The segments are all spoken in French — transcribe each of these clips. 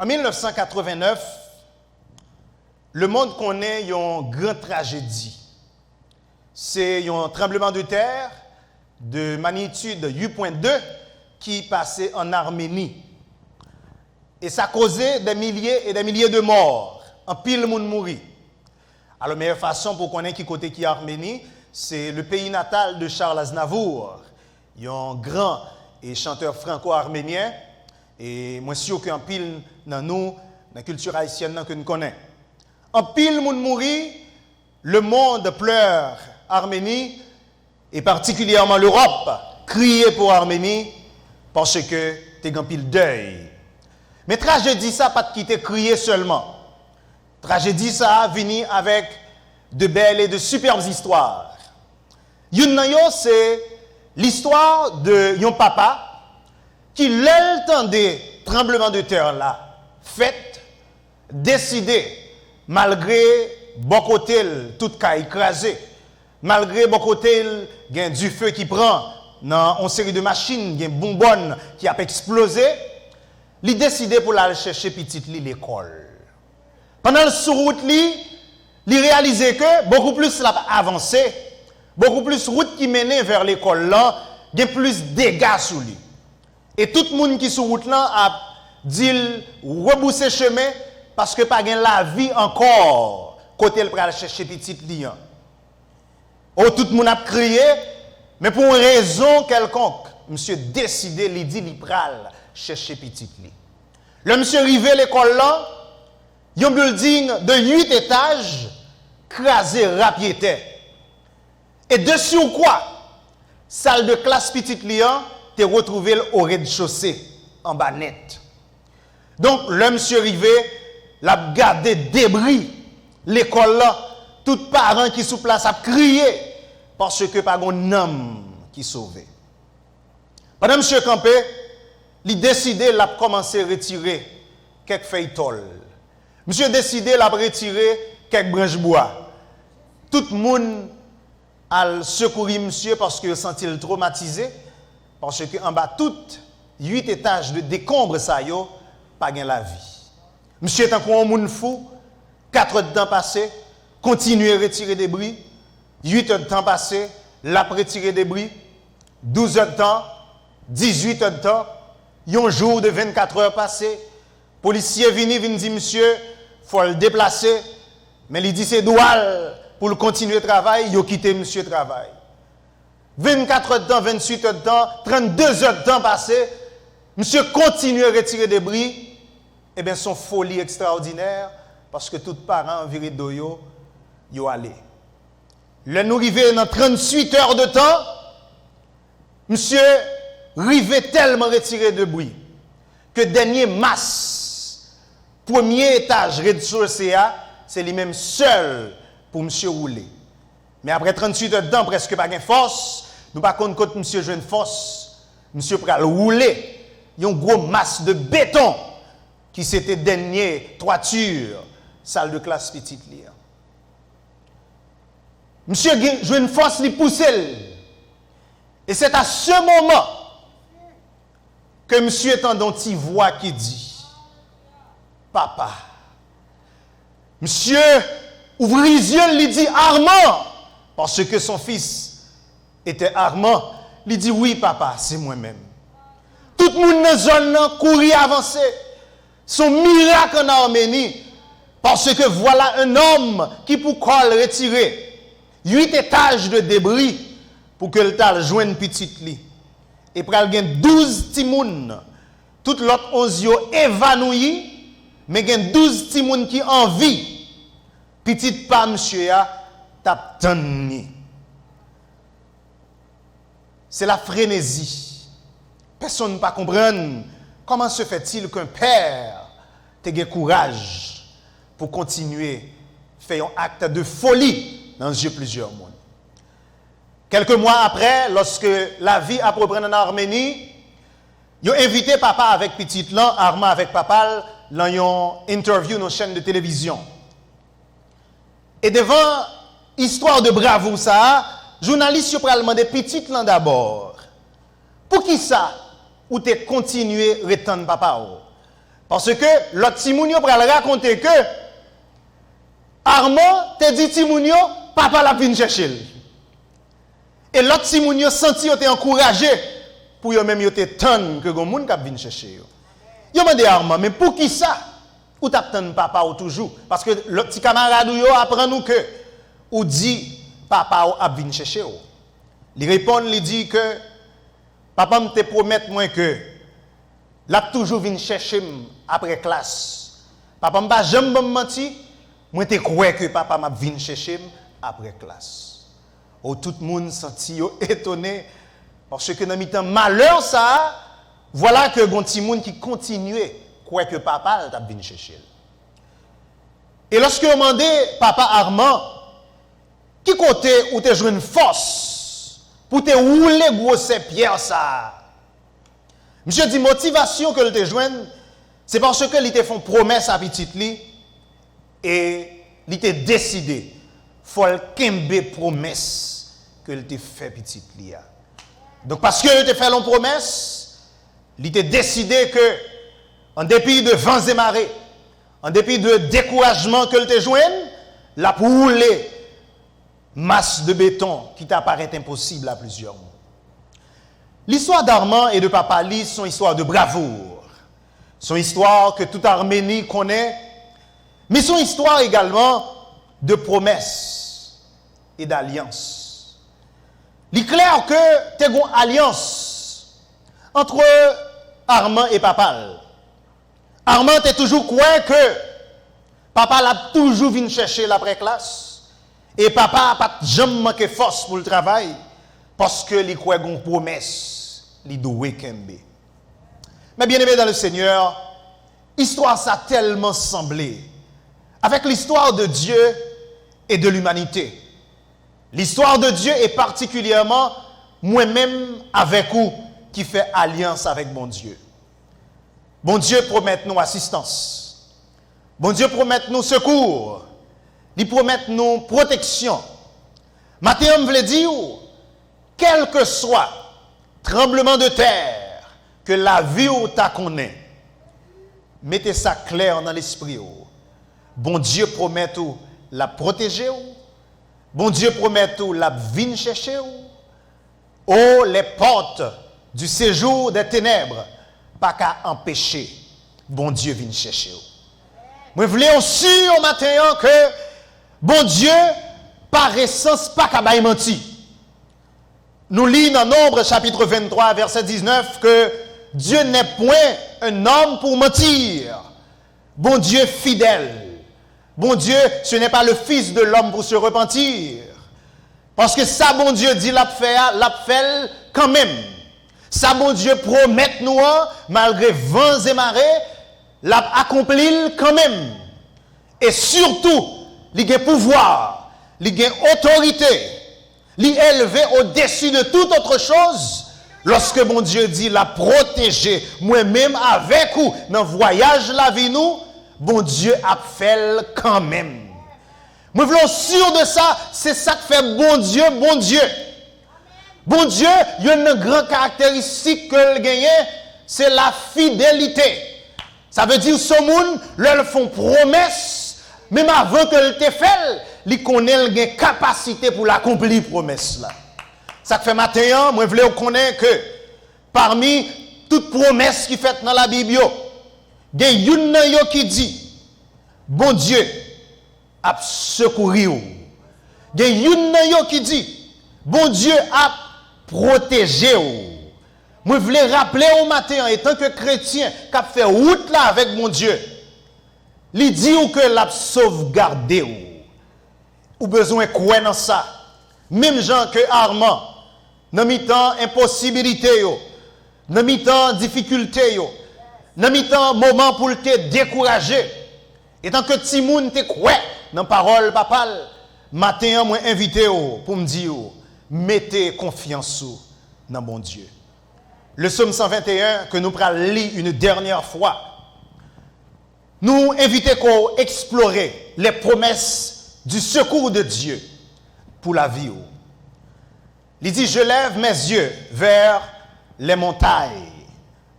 En 1989, le monde connaît une grande tragédie. C'est un tremblement de terre de magnitude 8.2 qui passait en Arménie. Et ça causait des milliers et des milliers de morts. En pile monde mourit. Alors, la meilleure façon pour connaître qui côté qui est Arménie, c'est le pays natal de Charles Aznavour. Il y a un grand et chanteur franco-arménien. Et moi, sûr qu'en pile dans nous, dans la culture haïtienne que nous connaissons. En pile monde mourit, le monde pleure Arménie, et particulièrement l'Europe, crier pour Arménie parce que t'es en pile deuil. Mais tragédie ça pas de quitter crier seulement. Tragédie ça a venu avec de belles et de superbes histoires. Une c'est l'histoire de yon papa qui l'entendait tremblement de terre là, fait décider malgré bon côté tout cas écrasé, malgré bon côté gain du feu qui prend dans une série de machines, gain bonbonne qui a explosé, il décidé pour aller chercher petite li l'école. Pendant le sur-route il réalisait que beaucoup plus l'a avancé, beaucoup plus route qui menait vers l'école là, gain plus dégâts sur lui. Et tout le monde qui sur route là a dit rebousser chemin parce que pas gain la vie encore côté le pral chercher petite lion. Oh tout le monde a crié mais pour une raison quelconque, monsieur décidé il dit il pral chercher petite li. Le monsieur arrivé l'école là, un building de 8 étages crasé rapiété. Et dessus ou quoi? Salle de classe petite lion, t'es retrouvé au rez-de-chaussée en bas net. Donc le monsieur arrivé l'a gardé débris l'école là, tout parents qui sous place a crié parce que pas un homme qui sauvé. Pendant monsieur campé, il décidé l'a commencé à retirer quelques feuilles tôle. Monsieur décidé l'a retirer quelques branches bois. Tout le monde a secouru monsieur parce que senti traumatisé parce que en bas toutes 8 étages de décombres ça yo pas gain la vie. Monsieur est encore un monde fou, 4 heures de temps passé, continuer à retirer des débris, 8 heures de temps passé, l'a retirer des débris, 12 heures de temps, 18 heures de temps, un jour de 24 heures passé, policier vient dit monsieur, faut le déplacer, mais il dit c'est droit pour le continuer le travail, il a quitté monsieur travail. 24 heures de temps, 28 heures de temps, 32 heures de temps passé, monsieur continue à retirer des débris. Eh bien, son folie extraordinaire, parce que tout parent viré d'oyo, yo allé. Le nous arrivé dans 38 heures de temps, monsieur rivé tellement retiré de bruit, que dernier masse, premier étage rez-de-chaussée, c'est lui-même seul pour monsieur rouler. Mais après 38 heures de temps, presque pas de force, nous pas compte quand monsieur joue une force, monsieur pral rouler, il y a une grosse masse de béton qui c'était dernier toiture, salle de classe petite lire. Monsieur joue une force li pousser. Et c'est à ce moment que monsieur entend une petite voix qui dit papa. Monsieur ouvre les yeux, il dit Armand parce que son fils était Armand, il dit oui papa, c'est moi-même. Tout le monde dans la zone courir avancer. Son miracle en Arménie parce que voilà un homme qui pour col retirer 8 étages de débris pour que le tal joigne petite li. Et pral gen 12 timoun. Tout l'autre 11 yo évanoui, mais gen 12 timoun qui en vie. Petite pa monsieur ya tap tanni. C'est la frénésie. Personne ne peut comprendre comment se fait-il qu'un père ait courage pour continuer à faire un acte de folie dans les yeux de plusieurs mondes. Quelques mois après, lorsque la vie a repris en Arménie, ils ont invité papa avec petite lan, Armand avec papa, dans une interview dans une chaîne de télévision. Et devant histoire de bravoure ça, journaliste a demandé petite lan d'abord. Pour qui ça ou t'es continué retendre papa ou? Parce que l'autre Timounio pour le raconter que Armand te dit Timounio, papa l'a venu chercher. Et l'autre Timounio senti yo te encouragé pour yo même yo te tonne que gon moun k'ap vinn chercher yo. Yo mande Armand, mais pour qui ça? Ou t'attend papa ou toujours? Parce que le petit camarade yo apprend nous que ou dit papa ou ap vinn chercher yo. Il répond, il dit que papa me te promet moi que l'a toujours vinn chercher après classe. Papa m'pa jamais menti, moi te crois que papa m'a vinn chercher après classe. Ou tout le monde senti étonné parce que dans le temps malheur ça, voilà que gon ti moun qui continuait croire que papa t'a vinn chercher. Et lorsque on demandé papa Armand qui côté ou te joindre force pour te rouler grosse pierre ça. Monsieur dit motivation que le te joindre c'est parce que il te font promesse à petite li et il te décidé faut kembe promesse que il te fait petite li. Donc parce que il te fait une promesse, il te décidé que en dépit de vents et marées, en dépit de découragement que il te joigne, la pour rouler masse de béton qui t'apparaît impossible à plusieurs mots. L'histoire d'Armand et de Papa Li sont histoire de bravoure. Sont histoire que toute Arménie connaît, mais sont histoire également de promesses et d'alliances. Il est clair que tu as une alliance entre Armand et Papa. Armand t'es toujours croit que Papa l'a toujours venu chercher l'après-classe et Papa n'a pas jamais manqué force pour le travail parce que il croit une promesse, il doit kembe. Mais bien aimé dans le Seigneur, l'histoire ça tellement semblé avec l'histoire de Dieu et de l'humanité. L'histoire de Dieu est particulièrement moi-même avec vous qui fait alliance avec mon Dieu. Bon Dieu promet nous assistance. Bon Dieu promet nous secours. Il promet nous protection. Matthieu me veut dire, quel que soit tremblement de terre que la vie ou ta connaît, mettez ça clair dans l'esprit. Bon Dieu promet tout la protéger. Bon Dieu promet tout la venir chercher. Oh, les portes du séjour des ténèbres, pas qu'à empêcher. Bon Dieu vient chercher. Moi, je voulais aussi au matin que bon Dieu, par essence, pas qu'à menti. Nous lisons dans Nombre chapitre 23, verset 19, que Dieu n'est point un homme pour mentir. Bon Dieu fidèle. Bon Dieu, ce n'est pas le Fils de l'homme pour se repentir. Parce que ça, bon Dieu dit, l'a fait quand même. Ça, bon Dieu promet nous, malgré vents et marées, l'a accompli quand même. Et surtout, il a pouvoir, il a autorité, il est élevé au-dessus de toute autre chose. Lorsque bon Dieu dit, l'a protéger, moi-même avec vous, dans le voyage la vie nous, bon Dieu a fait quand même. Nous voulons sûr de ça, c'est ça que fait bon Dieu, bon Dieu. Bon Dieu, il y a une grande caractéristique que le gagne, c'est la fidélité. Ça veut dire ce monde, leur font promesse, même avant que le te fait, il connaît une capacité pour l'accomplir promesse là. Ça fait matin, moi je voulais connaître que parmi toutes promesses qui fait dans la Bible, il y a une qui dit bon Dieu a secouru. Il y a une qui dit bon Dieu a protégé. Moi je voulais rappeler au matin en tant que chrétien qui a fait route là avec mon Dieu. Il dit que l'a sauvegardé. Ou besoin de croire dans ça. Même gens que Armand, dans mi-temps impossibilité, dans mi-temps difficulté, dans mi-temps moment pour te décourager. Et tant que Timoun te croit dans parole papa, matin moi invité pour me dire mettez confiance dans bon Dieu. Le psaume 121 que nous prenons lire une dernière fois. Nous invitons qu'on explorer les promesses du secours de Dieu pour la vie. Il dit, je lève mes yeux vers les montagnes,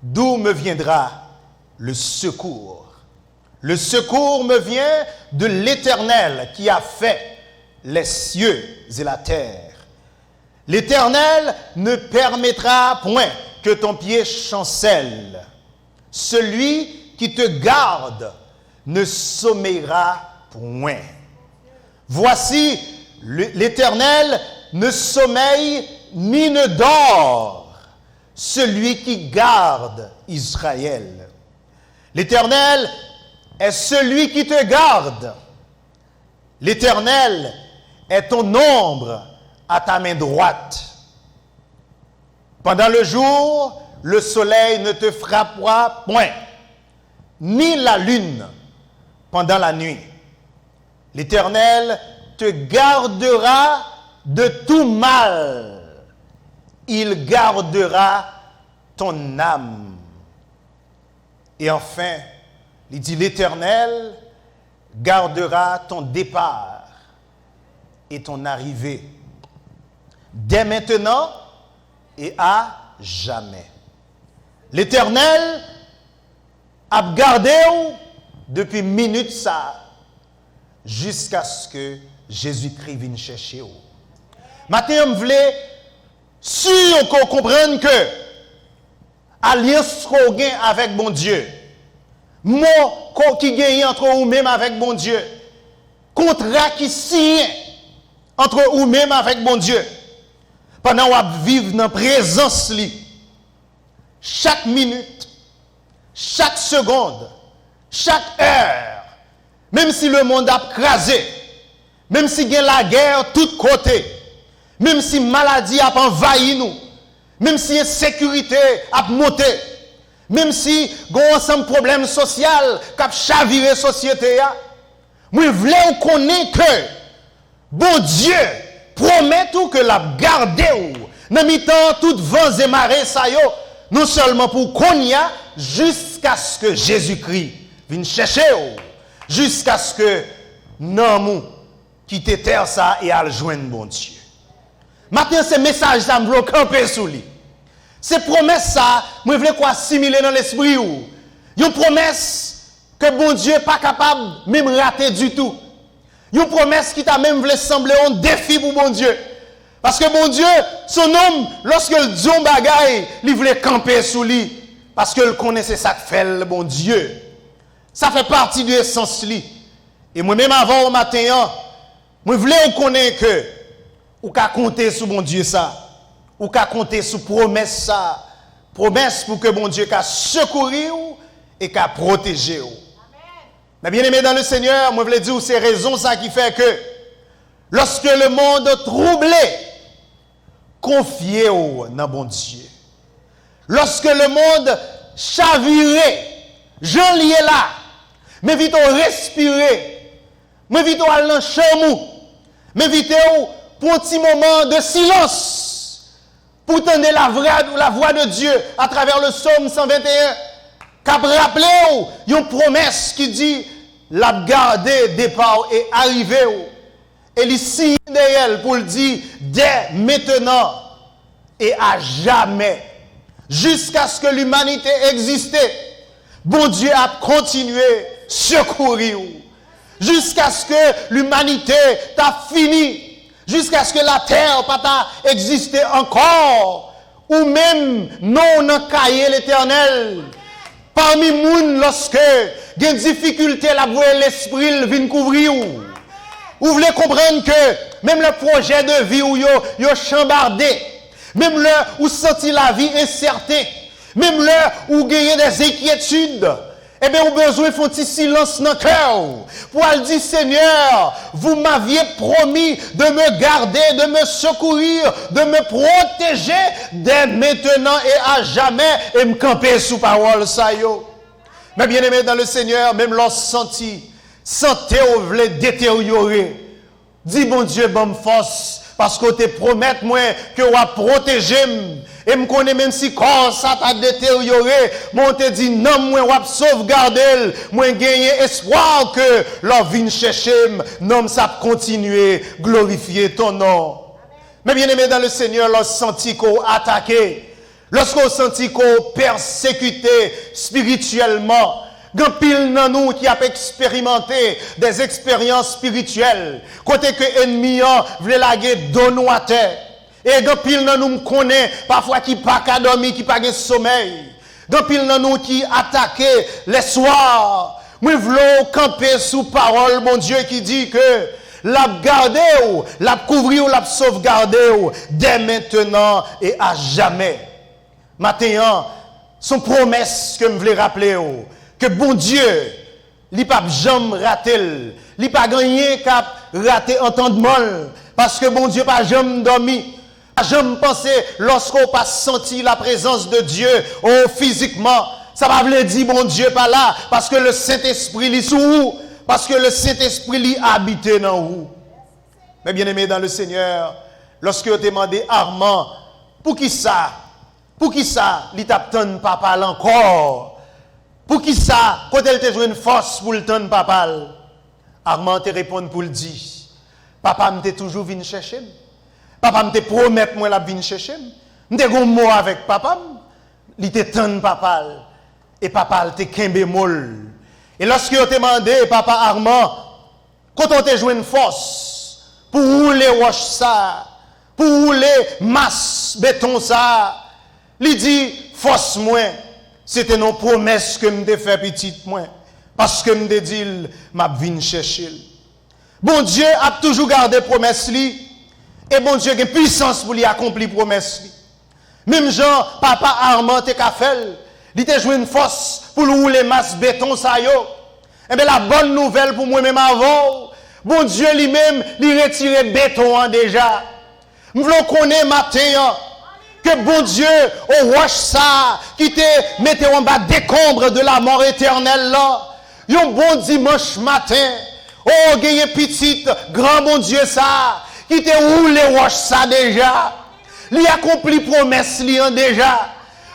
d'où me viendra le secours. Le secours me vient de l'Éternel qui a fait les cieux et la terre. L'Éternel ne permettra point que ton pied chancelle. Celui qui te garde ne sommeillera point. Voici, l'Éternel ne sommeille ni ne dort, celui qui garde Israël. L'Éternel est celui qui te garde. L'Éternel est ton ombre à ta main droite. Pendant le jour, le soleil ne te frappera point, ni la lune pendant la nuit. L'Éternel te gardera de tout mal. Il gardera ton âme. Et enfin, il dit, l'Éternel gardera ton départ et ton arrivée, dès maintenant et à jamais. L'Éternel a gardé depuis minute ça, jusqu'à ce que Jésus-Christ vienne chercher vous. Maintenant, je voulais sûr qu'on comprenne que alliance qu'on gagne avec mon Dieu, mot qui gagne entre vous-même avec mon Dieu, contrat qui signe entre vous-même avec mon Dieu, pendant que vous vivez dans la présence, chaque minute, chaque seconde, chaque heure, même si le monde a crasé, même si il y a la guerre de tous côtés, même si la maladie a envahi nous, même si l'insécurité a monté, même si il y a un ensemble de problèmes sociaux qui ont chaviré la société, moi je voulais connaître que bon Dieu promet tout que la garde dans mi-temps tout vents et marées ça yo, non seulement pour qu'on y a jusqu'à ce que Jésus-Christ vienne chercher jusqu'à ce que nous quitte terre ça et à joindre bon Dieu. Maintenant ce message ça me veut camper sous lui. Ces promesses ça, moi je veux quoi assimiler dans l'esprit ou. Une promesse que bon Dieu pas capable même rater du tout. Une promesse qui t'a même voulu sembler un défi pour bon Dieu. Parce que bon Dieu, son homme, lorsque le dit un bagaille, il voulait camper sous lui. Parce qu'il connaissait ça que fait le bon Dieu. Ça fait partie de l'essence lui. Et moi-même avant au matin, moi voulais connaître que ou qu'à compter sur bon Dieu ça. Ou qu'à compter sur promesse ça. Promesse pour que bon Dieu qu'a secourir et qu'a protéger. Mais bien aimé dans le Seigneur, moi je voulais dire c'est raison ça qui fait que lorsque le monde troublé, confiez-vous dans bon Dieu. Lorsque le monde chaviré, j'en lié là, mais vite respirer, mais vite aller dans le chamou, mais vite pour un petit moment de silence, pour entendre la voix de Dieu à travers le psaume 121, qu'a rappelé une promesse qui dit la garder départ et arriver. Et il signe d'elle pour le dire dès maintenant et à jamais. Jusqu'à ce que l'humanité existait, bon Dieu a continué secourir. Jusqu'à ce que l'humanité t'a fini. Jusqu'à ce que la terre pas existé encore. Ou même non en cahier l'éternel. Parmi moun lorsque il y a une difficulté la voir l'esprit vient couvrir. Vous voulez comprendre que même le projet de vie où yo chambardé, même là où senti la vie incertaine, même là où gagne des inquiétudes, eh bien, vous avez besoin de faire un petit silence dans le cœur. Pour dire, Seigneur, vous m'aviez promis de me garder, de me secourir, de me protéger dès maintenant et à jamais et me camper sous parole ça yo. Mais bien aimé dans le Seigneur, même lorsque santé ou voulez détériorer, dis bon Dieu, bonne force, parce que tu promets moi que tu vas protéger. Et me connais même si corps ça t'a détérioré, moi te dit non moi va sauvegarder, moi gagner espoir que leur vienne chercher, non ça continuer glorifier ton nom. Mais bien aimé dans le Seigneur, leur senti qu'on attaqué, Lorsqu'on sentit qu'on persécuté spirituellement, grand pile dans nous qui a expérimenté des expériences spirituelles, côté que ennemi voulait laguer don à terre. Et grand pile dans nous connaît parfois qui pas qu'à dormir, qui pas de sommeil. Grand pile dans nous qui attaquait les soirs. Nous voulons camper sous parole, mon Dieu, qui dit que l'a garder ou l'a couvrir ou l'a sauvegarder dès maintenant et à jamais. Maintenant, son promesse que je voulais rappeler que bon Dieu, il pas jamais raté, il pas gagné qu'à rater entendement parce que bon Dieu pas jamais dormi. Pas jamais pensé lorsqu'on pas senti la présence de Dieu physiquement, ça va veut dire bon Dieu pas là parce que le Saint-Esprit est sous vous, parce que le Saint-Esprit habite dans vous. Mais bien aimé dans le Seigneur, lorsque vous demandez Armand, pour qui ça, il t'attend papa encore. Pour qui ça, quand elle te joue une force pour le temps papa, Armand te répond pour le dire. Papa me toujours venu chercher. Papa me promet moi la vinn chercher. M'te gon mot avec papa, il te tend papa et papa te kembe mol. Et lorsque on te demandé papa Armand, quand on te joue une force pour rouler roche ça, pour rouler masse béton ça, il dit force moi, c'était nos promesses que me fait petite moi parce que me dit m'a vinn chercher. Bon Dieu a toujours gardé promesse li. Et bon Dieu a puissance pour lui accomplir promesse. Même Jean, papa Armand te fait, il te joué une force pour rouler masse béton ça yo. Et bien la bonne nouvelle pour moi-même avant, bon Dieu lui-même, il retire béton déjà. Nous voulons connaître matin que bon Dieu, au roche ça, qui te mette en bas décombre de la mort éternelle là. Un bon dimanche matin, oh, gagne petite, grand bon Dieu ça. Qui te roule les roches ça déjà. Il accompli promesse li déjà.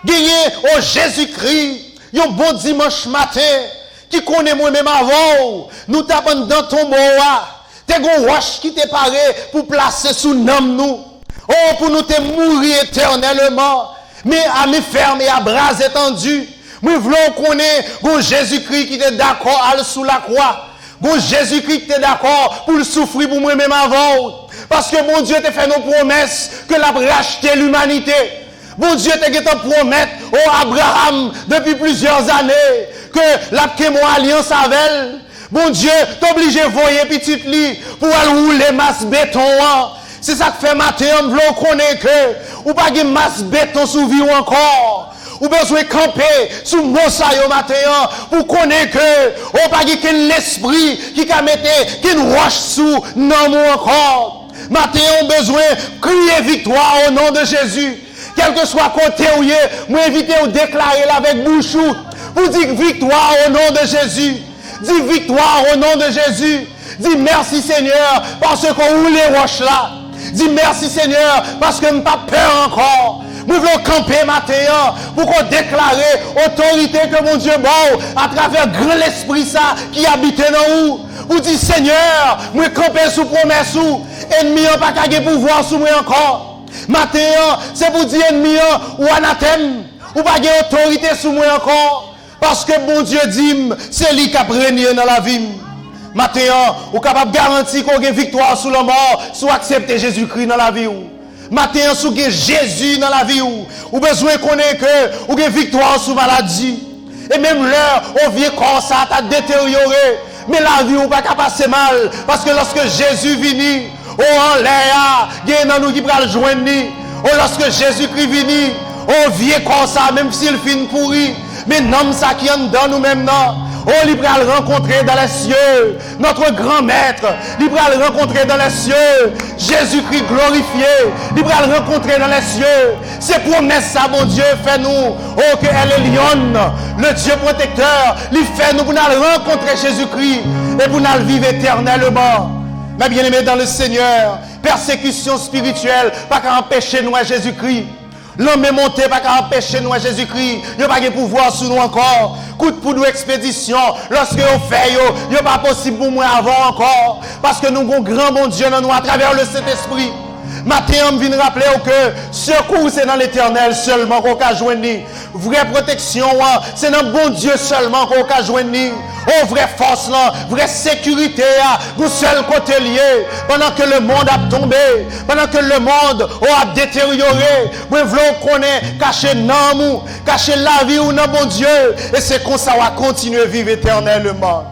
Gagné au Jésus-Christ, un bon dimanche matin, qui connaît moi-même avant, nous tapons dans ton bois. T'es gon roche qui te paraît pour placer sous nom nous. Oh, pour nous te mourir éternellement. Mais à mes fermes et à bras étendus, nous voulons connaître un Jésus-Christ qui est d'accord à aller sous la croix. Un Jésus-Christ qui est d'accord pour le souffrir pour moi-même avant. Parce que mon Dieu t'a fait nos promesses que l'a racheté l'humanité. Bon Dieu t'a promettre au Abraham depuis plusieurs années que l'a mon alliance avec elle. Bon Dieu t'a obligé de voyer petite lit pour aller rouler masse béton. C'est ça que fait matin, on veut connaître que ou pas de masse béton sous vie encore. Ou besoin de camper sous mon saillot matin pour connaître que ou pas de l'esprit qui a mettre qui roche sous non encore. Matin, on a besoin de crier victoire au nom de Jésus. Quel que soit côté où il est, moi invite à déclarer avec bouche pour dire victoire au nom de Jésus. Dis victoire au nom de Jésus. Dis merci Seigneur parce qu'on roule les roches là. Dis merci Seigneur parce que je n'ai pas peur encore. Nous voulons camper matin pour qu'on déclare autorité que mon Dieu bon à travers grand l'esprit ça qui habite dans nous. Vous dites Seigneur, moi camper sous promesse ou ennemi n'a pas qu'à pouvoir sous moi encore. Matin, c'est pour dire ennemi ou anathème ou pas de autorité sous moi encore parce que mon Dieu dit c'est lui qui a régné dans la vie. Matin, ou capable de garantir qu'on a victoire sous la mort, soit accepter Jésus-Christ dans la vie. Matin, sous Jésus dans la vie, ou besoin de connaître que ou a victoire sous maladie. Et même l'heure, on vient comme ça, t'as détérioré. Mais la vie, ou pas qu'à passer mal. Parce que lorsque Jésus vient, on l'air, il y a nous qui va le joindre. Ou lorsque Jésus-Christ vient, on vient comme ça, même s'il finit pourri. Mais non, ça qui est dans nous-mêmes, non. Oh, il va le rencontrer dans les cieux. Notre grand maître, il va le rencontrer dans les cieux. Jésus-Christ glorifié, il va le rencontrer dans les cieux. C'est promesse ça, mon Dieu, fait nous. Oh, que elle est lionne, le Dieu protecteur, il fait nous pour nous rencontrer Jésus-Christ et pour nous vivre éternellement. Mais bien aimé dans le Seigneur, persécution spirituelle, pas qu'à empêcher nous à Jésus-Christ. L'homme est monté, pas qu'à empêcher nous à Jésus-Christ. Il n'y a pas de pouvoir sur nous encore. Coup de poudre expédition. Lorsque on fait, il n'y a pas possible pour moi avant encore. Parce que nous avons un grand bon Dieu dans nous à travers le Saint-Esprit. Matin, je viens rappeler que secours, c'est dans l'éternel seulement qu'on peut joindre. Vraie protection, c'est dans bon Dieu seulement qu'on peut joindre. Oh, vraie force, vraie sécurité, nous seul côté lié. Pendant que le monde a tombé, pendant que le monde a détérioré, nous voulons qu'on ait caché l'amour, caché la vie ou non, bon Dieu. Et c'est comme ça qu'on va continuer à vivre éternellement.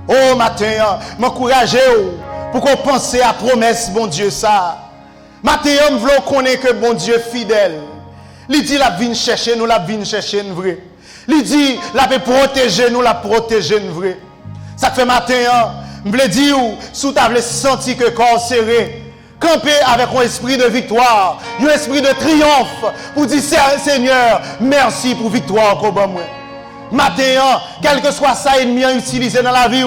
Oh, matin, m'encourager pour qu'on pense à la promesse, bon Dieu, ça. Matin, nous voulons qu'on ait que bon Dieu fidèle. Il dit, la vie chercher, nous la vie chercher, nous vrai. Il dit, la peut protéger, nous la protéger, nous vrai. Ça fait matin, je veux dire, si tu as senti que corps serré, camper avec un esprit de victoire, un esprit de triomphe, pour dire, Seigneur, merci pour victoire qu'on a moi. Matin, quel que soit ça, ennemi utilisé dans la vie,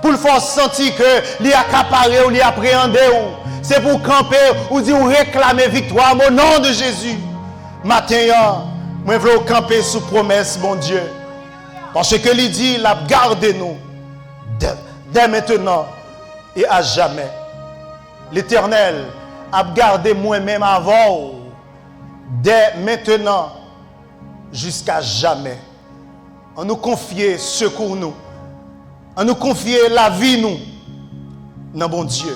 pour le faire sentir que l'y accaparer ou l'y appréhender, c'est pour camper ou dire ou réclamer victoire au nom de Jésus. Matin, moi je veux camper sous promesse, mon Dieu. Parce que il dit, il a gardé nous dès maintenant et à jamais. L'Éternel a gardé moi-même avant, dès maintenant jusqu'à jamais. On nous confie secours nous. On nous confie la vie nous. Non, bon Dieu.